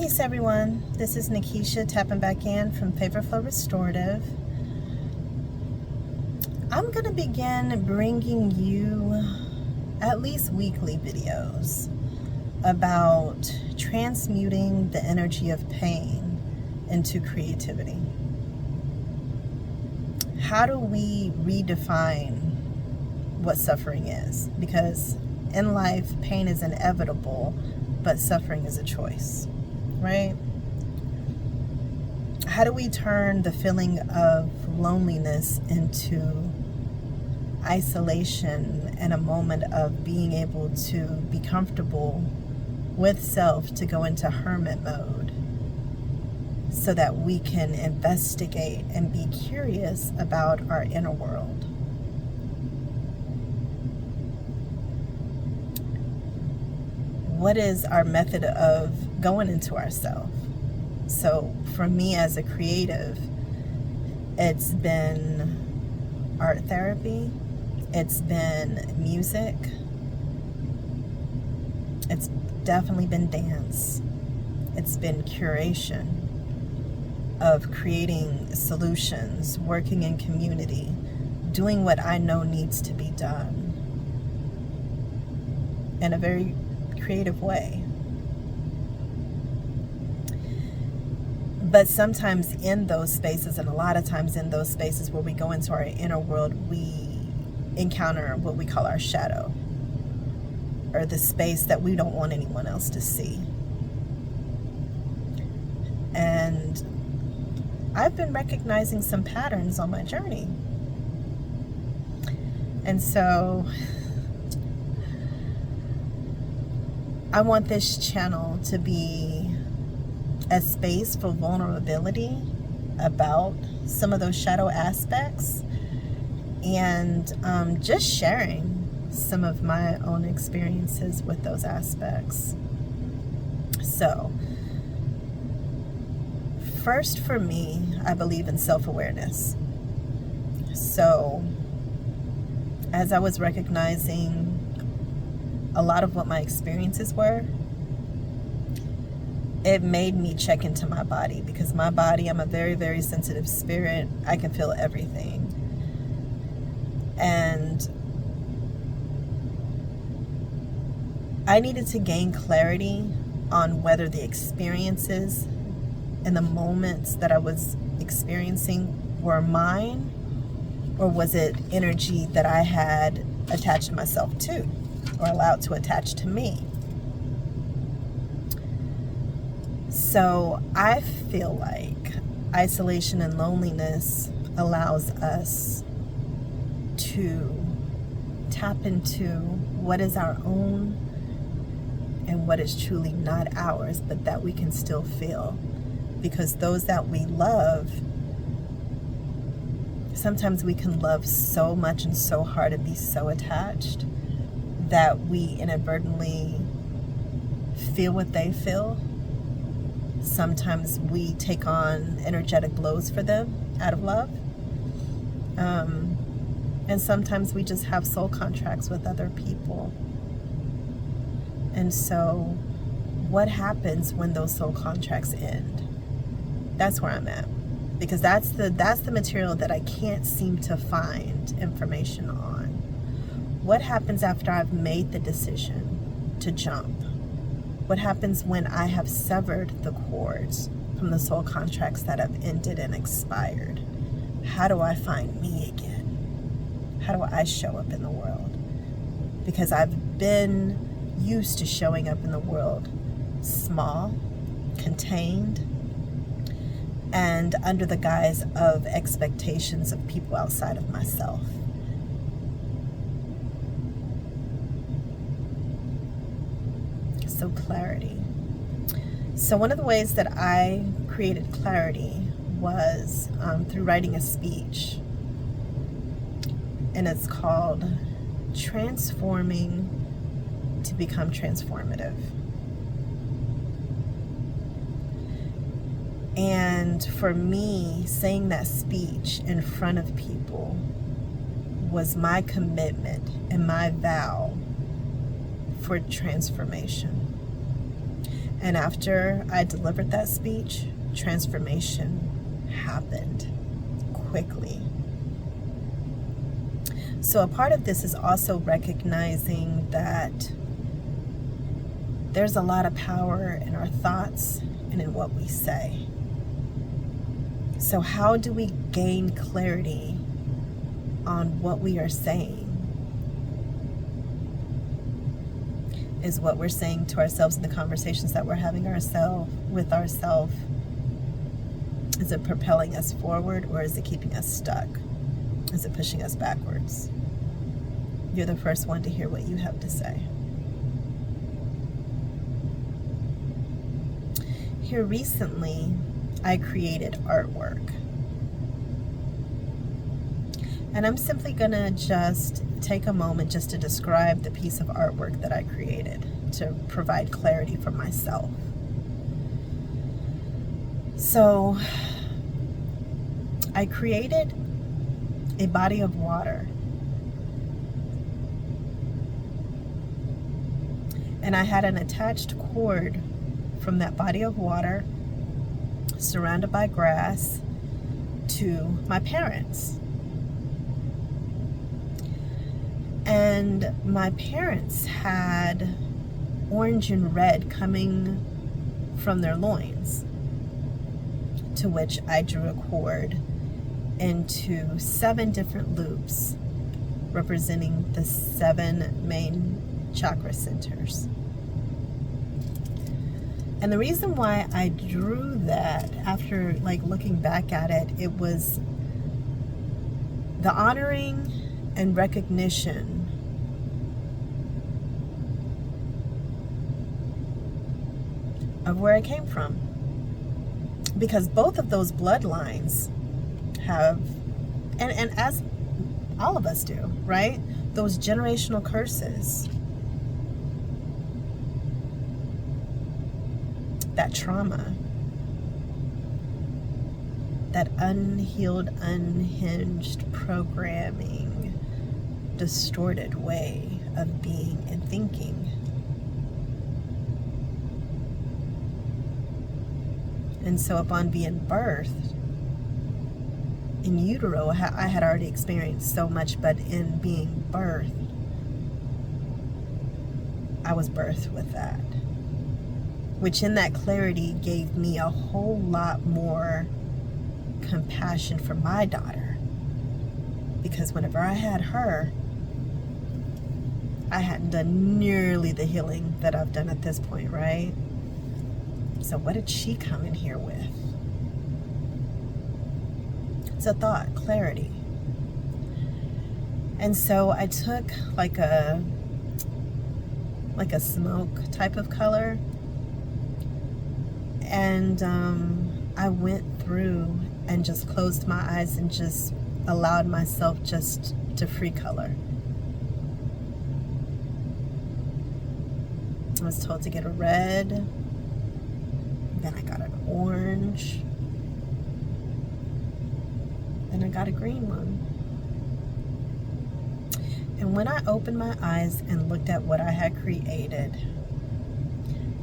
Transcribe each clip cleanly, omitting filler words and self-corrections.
Peace, everyone. This is Nikisha tapping back in from FavorFlowRestorative. I'm going to begin bringing you at least weekly videos about transmuting the energy of pain into creativity. How do we redefine what suffering is? Because in life, pain is inevitable, but suffering is a choice. Right? How do we turn the feeling of loneliness into isolation and a moment of being able to be comfortable with self, to go into hermit mode so that we can investigate and be curious about our inner world? What is our method of going into ourselves? So for me as a creative, it's been art therapy, it's been music, it's definitely been dance, it's been curation of creating solutions, working in community, doing what I know needs to be done in a very creative way. But sometimes in those spaces, and a lot of times in those spaces where we go into our inner world, we encounter what we call our shadow, or the space that we don't want anyone else to see. And I've been recognizing some patterns on my journey. And so I want this channel to be a space for vulnerability about some of those shadow aspects, and just sharing some of my own experiences with those aspects. So, first for me, I believe in self-awareness. So, as I was recognizing a lot of what my experiences were, it made me check into my body, because my body, I'm a very, very sensitive spirit. I can feel everything. And I needed to gain clarity on whether the experiences and the moments that I was experiencing were mine, or was it energy that I had attached myself to, or allowed to attach to me. So I feel like isolation and loneliness allows us to tap into what is our own and what is truly not ours, but that we can still feel. Because those that we love, sometimes we can love so much and so hard and be so attached that we inadvertently feel what they feel. Sometimes we take on energetic blows for them out of love. And sometimes we just have soul contracts with other people. And so what happens when those soul contracts end? That's where I'm at. Because that's the material that I can't seem to find information on. What happens after I've made the decision to jump? What happens when I have severed the cords from the soul contracts that have ended and expired? How do I find me again? How do I show up in the world? Because I've been used to showing up in the world small, contained, and under the guise of expectations of people outside of myself. So clarity. So one of the ways that I created clarity was through writing a speech. And it's called Transforming to Become Transformative. And for me, saying that speech in front of people was my commitment and my vow for transformation. And after I delivered that speech, transformation happened quickly. So a part of this is also recognizing that there's a lot of power in our thoughts and in what we say. So how do we gain clarity on what we are saying? Is what we're saying to ourselves in the conversations that we're having with ourselves, is it propelling us forward, or is it keeping us stuck? Is it pushing us backwards? You're the first one to hear what you have to say. Here recently, I created artwork. And I'm simply gonna just take a moment just to describe the piece of artwork that I created to provide clarity for myself. So I created a body of water. And I had an attached cord from that body of water, surrounded by grass, to my parents. And my parents had orange and red coming from their loins, to which I drew a cord into 7 different loops representing the 7 main chakra centers. And the reason why I drew that, after looking back at it, it was the honoring and recognition of where I came from. Because both of those bloodlines have, and as all of us do, right? Those generational curses, that trauma, that unhealed, unhinged programming, distorted way of being and thinking. And so upon being birthed in utero, I had already experienced so much, but in being birthed, I was birthed with that. Which in that clarity gave me a whole lot more compassion for my daughter. Because whenever I had her, I hadn't done nearly the healing that I've done at this point, right? So what did she come in here with? It's a thought, clarity. And so I took like a smoke type of color, and I went through and just closed my eyes and just allowed myself just to free color. I was told to get a red, then I got an orange, then I got a green one. And when I opened my eyes and looked at what I had created,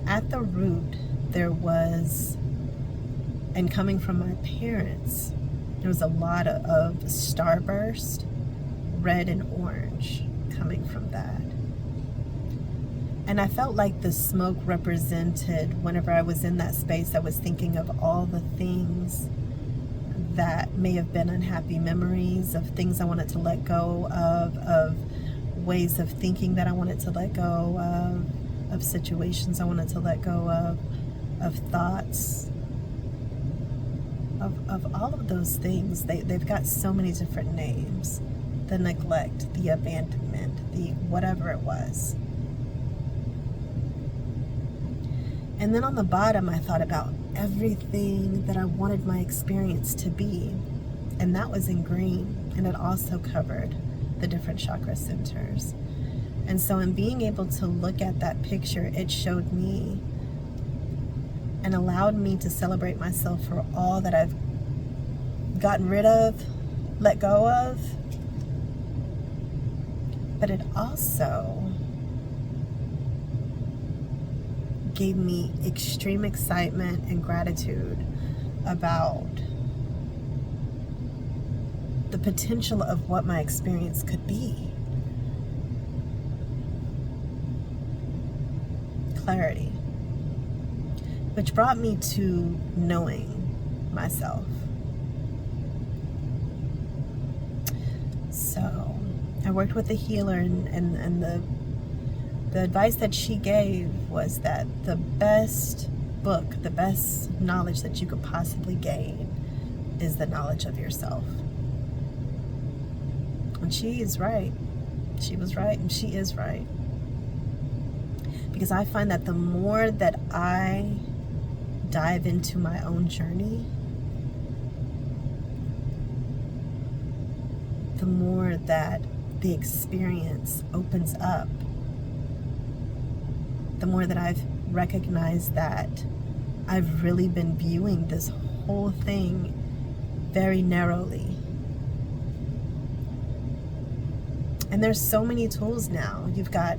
at the root there was, and coming from my parents, there was a lot of starburst, red and orange coming from that. And I felt like the smoke represented, whenever I was in that space, I was thinking of all the things that may have been unhappy memories, of things I wanted to let go of ways of thinking that I wanted to let go of situations I wanted to let go of thoughts, of all of those things. They've got so many different names. The neglect, the abandonment, the whatever it was. And then on the bottom, I thought about everything that I wanted my experience to be. And that was in green. And it also covered the different chakra centers. And so in being able to look at that picture, it showed me and allowed me to celebrate myself for all that I've gotten rid of, let go of. But it also gave me extreme excitement and gratitude about the potential of what my experience could be. Clarity. Which brought me to knowing myself. So I worked with a healer, and the advice that she gave was that the best book, the best knowledge that you could possibly gain is the knowledge of yourself. And she is right. She was right, and she is right. Because I find that the more that I dive into my own journey, the more that the experience opens up, the more that I've recognized that I've really been viewing this whole thing very narrowly. And there's so many tools now. You've got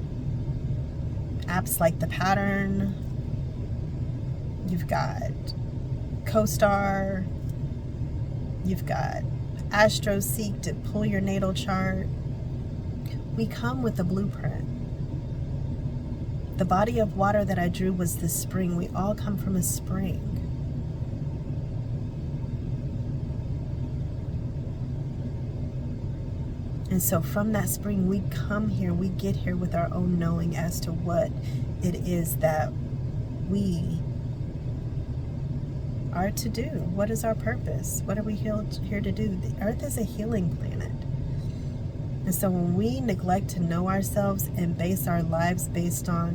apps like The Pattern, you've got CoStar, you've got AstroSeek to pull your natal chart. We come with a blueprint. The body of water that I drew was the spring. We all come from a spring. And so from that spring, we come here, we get here with our own knowing as to what it is that we are to do. What is our purpose? What are we here to do? The Earth is a healing planet. And so when we neglect to know ourselves and base our lives based on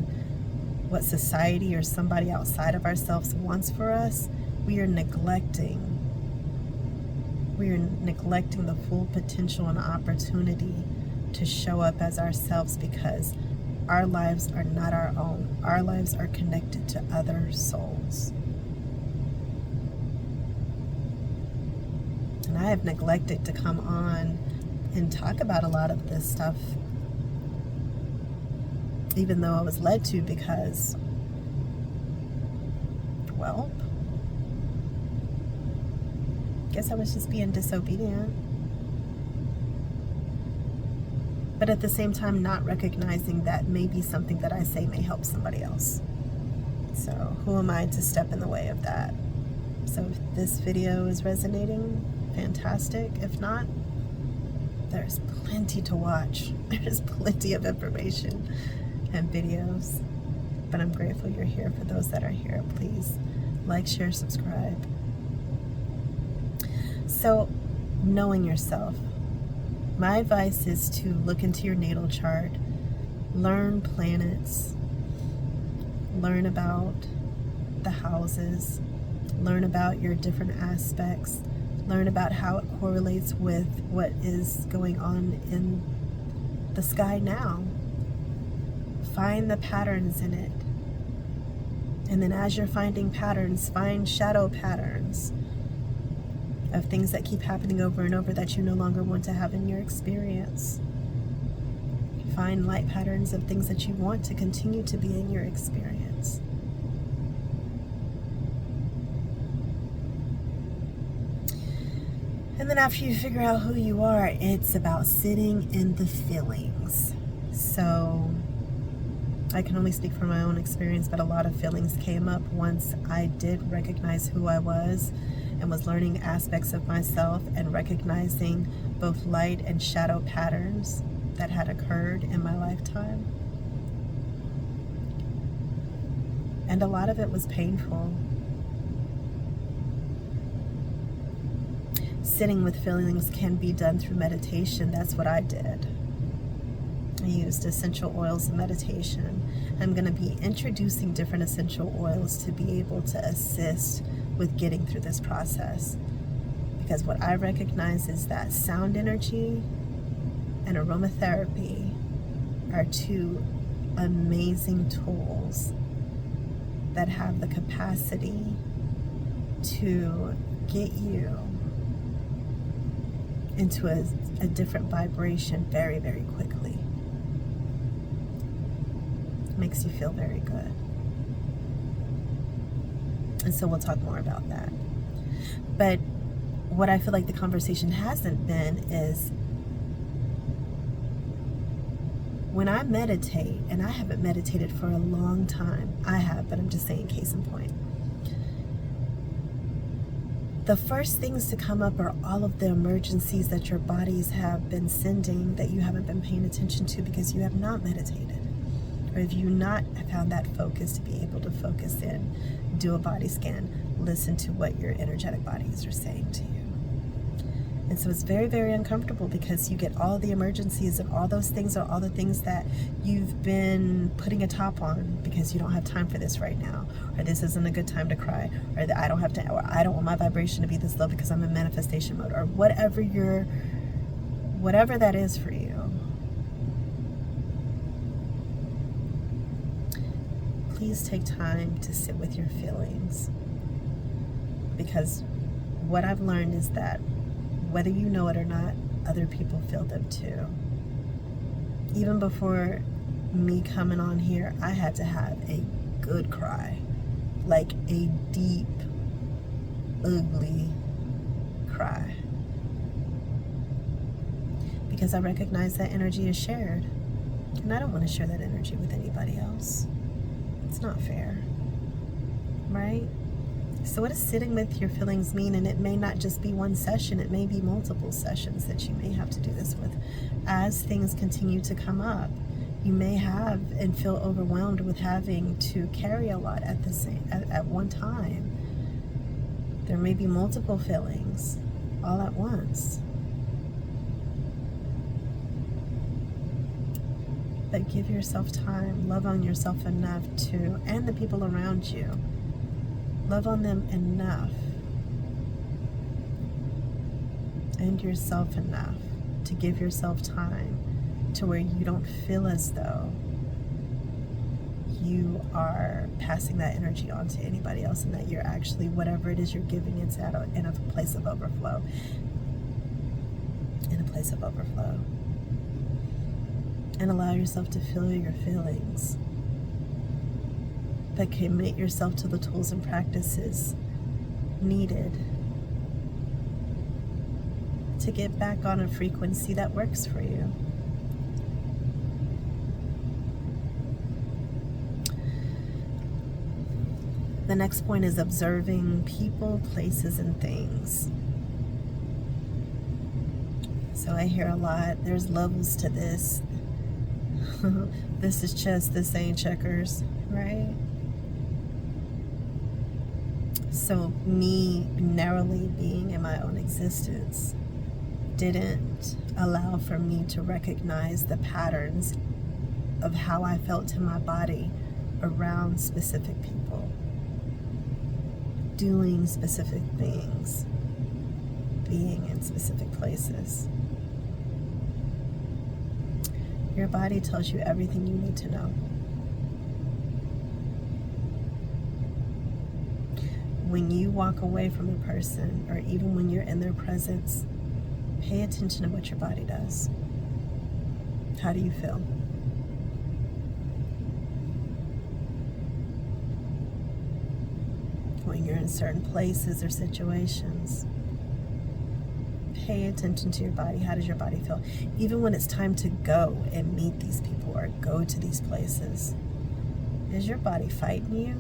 what society or somebody outside of ourselves wants for us, we are neglecting the full potential and opportunity to show up as ourselves, because our lives are not our own. Our lives are connected to other souls. And I have neglected to come on and talk about a lot of this stuff, even though I was led to, because, well, guess I was just being disobedient. But at the same time, not recognizing that maybe something that I say may help somebody else. So who am I to step in the way of that? So if this video is resonating, fantastic. If not, there's plenty to watch. There's plenty of information and videos. But I'm grateful you're here. For those that are here, please like, share, subscribe. So, knowing yourself. My advice is to look into your natal chart, learn planets, learn about the houses, learn about your different aspects, learn about how it correlates with what is going on in the sky now. Find the patterns in it. And then as you're finding patterns, find shadow patterns of things that keep happening over and over that you no longer want to have in your experience. Find light patterns of things that you want to continue to be in your experience. And then after you figure out who you are, it's about sitting in the feelings. So I can only speak from my own experience, but a lot of feelings came up once I did recognize who I was and was learning aspects of myself and recognizing both light and shadow patterns that had occurred in my lifetime. And a lot of it was painful. Sitting with feelings can be done through meditation. That's what I did. I used essential oils in meditation. I'm going to be introducing different essential oils to be able to assist with getting through this process. Because what I recognize is that sound energy and aromatherapy are two amazing tools that have the capacity to get you into a different vibration very, very quickly. Makes you feel very good. And so we'll talk more about that. But what I feel like the conversation hasn't been is when I meditate, and I haven't meditated for a long time. I have, but I'm just saying case in point. The first things to come up are all of the emergencies that your bodies have been sending that you haven't been paying attention to because you have not meditated. Or if you not found that focus to be able to focus in, do a body scan, listen to what your energetic bodies are saying to you. And so it's very, very uncomfortable because you get all the emergencies, and all those things are all the things that you've been putting a top on because you don't have time for this right now, or this isn't a good time to cry, or that I don't have to, or I don't want my vibration to be this low because I'm in manifestation mode, or whatever that is for you. Please take time to sit with your feelings, because what I've learned is that whether you know it or not, other people feel them too. Even before me coming on here, I had to have a good cry, like a deep, ugly cry, because I recognize that energy is shared, and I don't want to share that energy with anybody else. It's not fair, right? So what does sitting with your feelings mean? And it may not just be one session, it may be multiple sessions that you may have to do this with. As things continue to come up, you may have and feel overwhelmed with having to carry a lot at one time. There may be multiple feelings all at once. But give yourself time, love on yourself enough to, and the people around you, love on them enough and yourself enough to give yourself time to where you don't feel as though you are passing that energy on to anybody else, and that you're actually, whatever it is you're giving, it's in a place of overflow. In a place of overflow. And allow yourself to feel your feelings, but commit yourself to the tools and practices needed to get back on a frequency that works for you. The next point is observing people, places, and things. So I hear a lot, there's levels to this. This is chess, this ain't checkers, right? So me narrowly being in my own existence didn't allow for me to recognize the patterns of how I felt in my body around specific people, doing specific things, being in specific places. Your body tells you everything you need to know. When you walk away from a person, or even when you're in their presence, pay attention to what your body does. How do you feel? When you're in certain places or situations, pay attention to your body. How does your body feel? Even when it's time to go and meet these people or go to these places, is your body fighting you?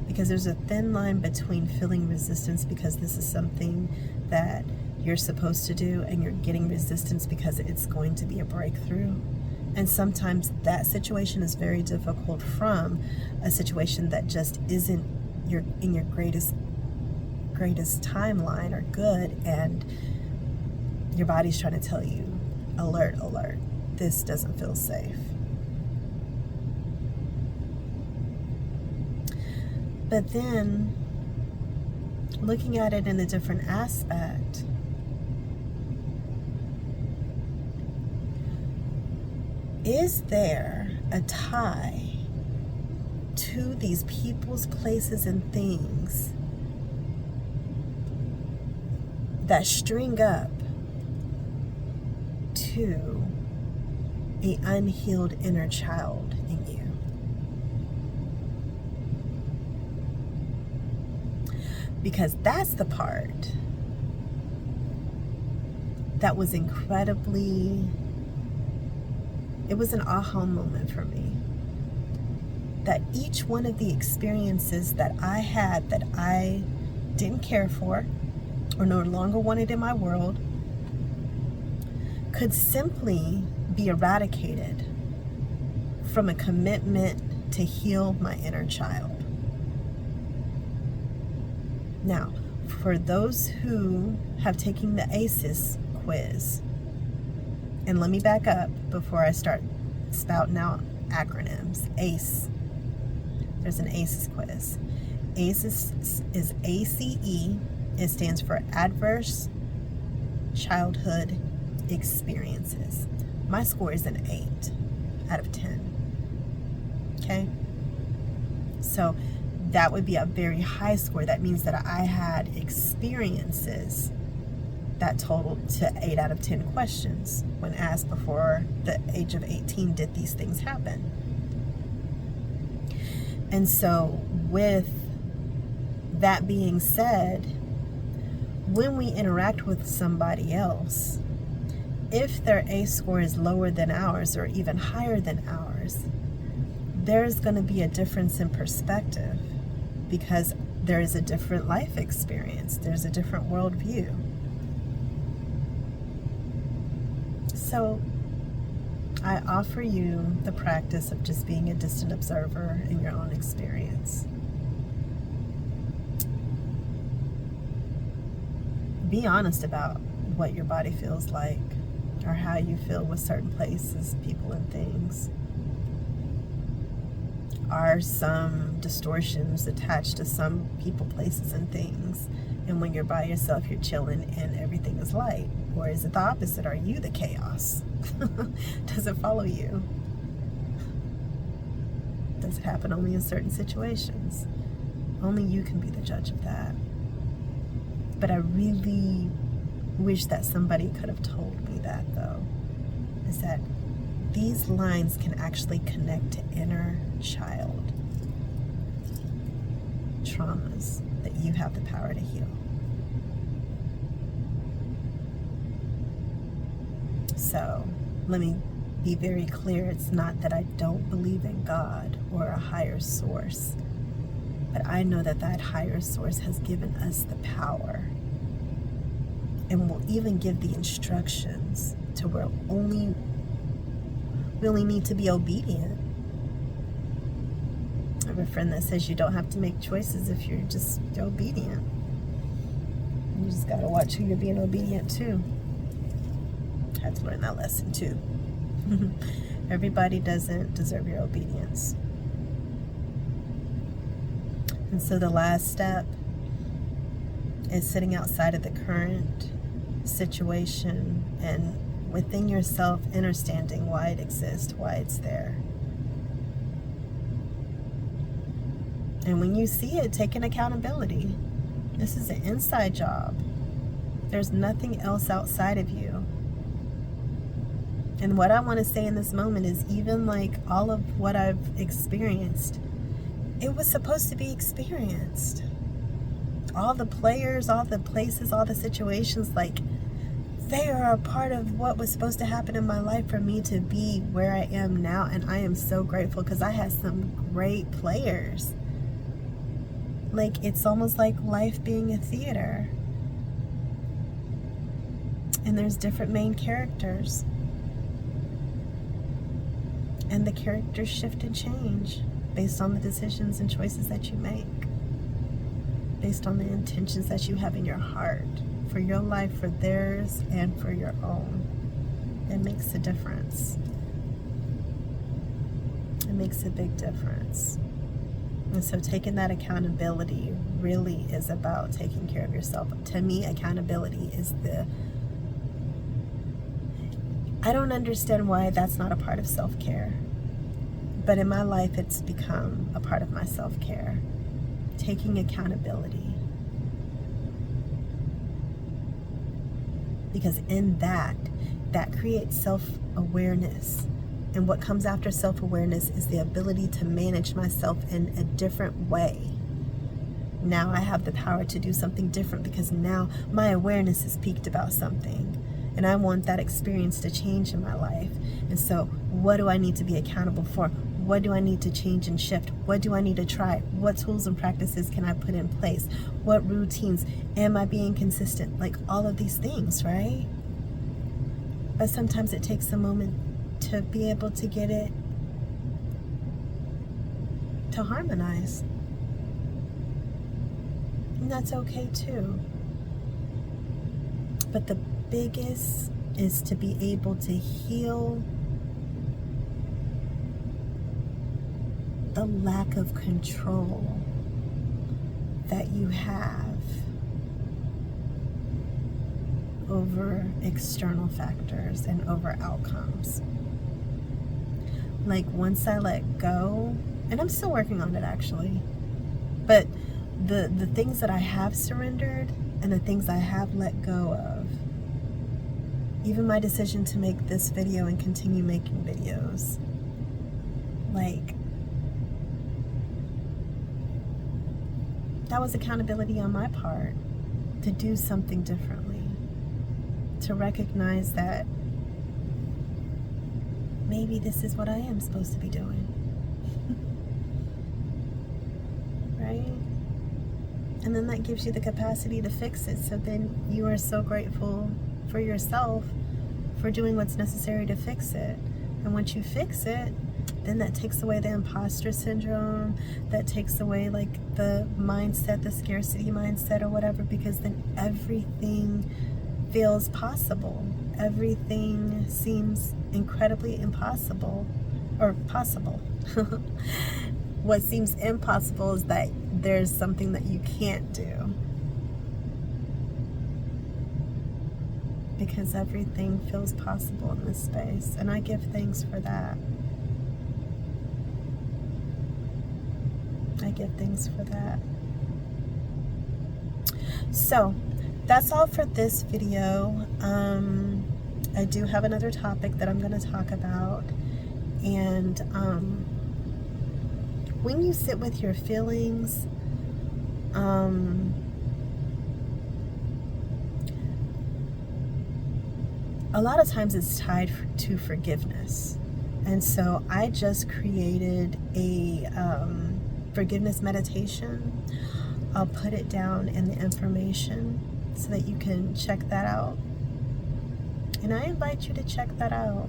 Because there's a thin line between feeling resistance because this is something that you're supposed to do, and you're getting resistance because it's going to be a breakthrough. And sometimes that situation is very difficult from a situation that just isn't in your greatest timeline or good, and your body's trying to tell you, alert, alert, this doesn't feel safe. But then, looking at it in a different aspect, is there a tie to these people's, places, and things that string up to an unhealed inner child in you? Because that's the part that was incredibly, it was an aha moment for me. That each one of the experiences that I had that I didn't care for or no longer wanted in my world could simply be eradicated from a commitment to heal my inner child. Now, for those who have taken the ACEs quiz, and let me back up before I start spouting out acronyms. ACE. There's an ACEs quiz. ACEs is ACE. It stands for Adverse Childhood Experiences. My score is an 8 out of 10. Okay? So that would be a very high score. That means that I had experiences that totaled to 8 out of 10 questions when asked before the age of 18, did these things happen? And so with that being said, when we interact with somebody else, if their ACE score is lower than ours or even higher than ours, there's going to be a difference in perspective because there is a different life experience. There's a different worldview. So I offer you the practice of just being a distant observer in your own experience. Be honest about what your body feels like or how you feel with certain places, people, and things. Are some distortions attached to some people, places, and things? And when you're by yourself, you're chilling and everything is light? Or is it the opposite? Are you the chaos? Does it follow you? Does it happen only in certain situations? Only you can be the judge of that. But I really wish that somebody could have told me that, though, is that these lines can actually connect to inner child traumas that you have the power to heal. So let me be very clear. It's not that I don't believe in God or a higher source, but I know that that higher source has given us the power and will even give the instructions to where we only need to be obedient. I have a friend that says you don't have to make choices if you're obedient. You just gotta watch who you're being obedient to. I had to learn that lesson too. Everybody doesn't deserve your obedience. And so the last step is sitting outside of the current situation and within yourself understanding why it exists, why it's there. And when you see it, taking accountability. This is an inside job. There's nothing else outside of you. And what I want to say in this moment is even like all of what I've experienced, it was supposed to be experienced. All the players, all the places, all the situations, like they are a part of what was supposed to happen in my life for me to be where I am now. And I am so grateful because I had some great players. Like it's almost like life being a theater. And there's different main characters. And the characters shift and change based on the decisions and choices that you make. Based on the intentions that you have in your heart for your life, for theirs, and for your own. It makes a difference. It makes a big difference. And so taking that accountability really is about taking care of yourself. To me, accountability is I don't understand why that's not a part of self-care. But in my life, it's become a part of my self-care. Taking accountability. Because in that creates self-awareness. And what comes after self-awareness is the ability to manage myself in a different way. now I have the power to do something different because now my awareness is peaked about something. And I want that experience to change in my life. And so what do I need to be accountable for? What do I need to change and shift? What do I need to try? What tools and practices can I put in place? What routines? Am I being consistent? Like all of these things, right? But sometimes it takes a moment to be able to get it to harmonize. And that's okay too. But the biggest is to be able to heal the lack of control that you have over external factors and over outcomes. Like once I let go, and I'm still working on it actually, but the things that I have surrendered and the things I have let go of, even my decision to make this video and continue making videos, like that was accountability on my part to do something differently, to recognize that maybe this is what I am supposed to be doing. Right? And then that gives you the capacity to fix it. So then you are so grateful for yourself for doing what's necessary to fix it. And once you fix it, then that takes away the imposter syndrome, that takes away like the mindset, the scarcity mindset or whatever, because then everything feels possible. Everything seems incredibly impossible, or possible. What seems impossible is that there's something that you can't do. Because everything feels possible in this space. And I give thanks for that. I give thanks for that. So, that's all for this video. I do have another topic that I'm going to talk about. And when you sit with your feelings, a lot of times it's tied to forgiveness. And so I just created a forgiveness meditation. I'll put it down in the information so that you can check that out. And I invite you to check that out,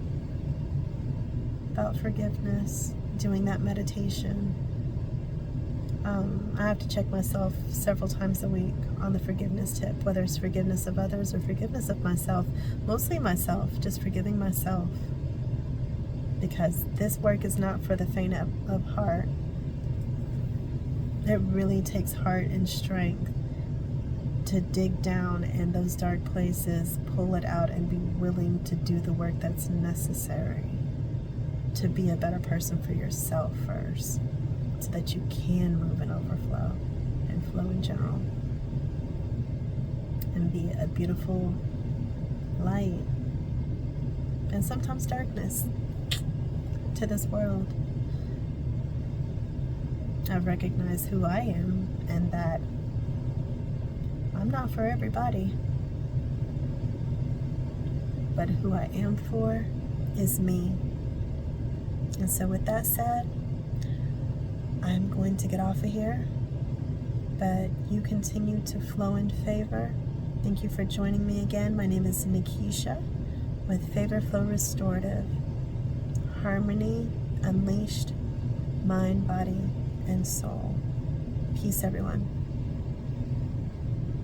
about forgiveness, doing that meditation. I have to check myself several times a week on the forgiveness tip, whether it's forgiveness of others or forgiveness of myself. Mostly myself, just forgiving myself. Because this work is not for the faint of heart. It really takes heart and strength to dig down in those dark places, pull it out, and be willing to do the work that's necessary to be a better person for yourself first, so that you can move and overflow and flow in general and be a beautiful light and sometimes darkness to this world. I've recognized who I am and that I'm not for everybody, but who I am for is me. And so with that said, I'm going to get off of here, but you continue to flow in favor. Thank you for joining me again. My name is Nikisha with FavorFlowRestorative. Harmony unleashed, mind, body, and soul. Peace, everyone.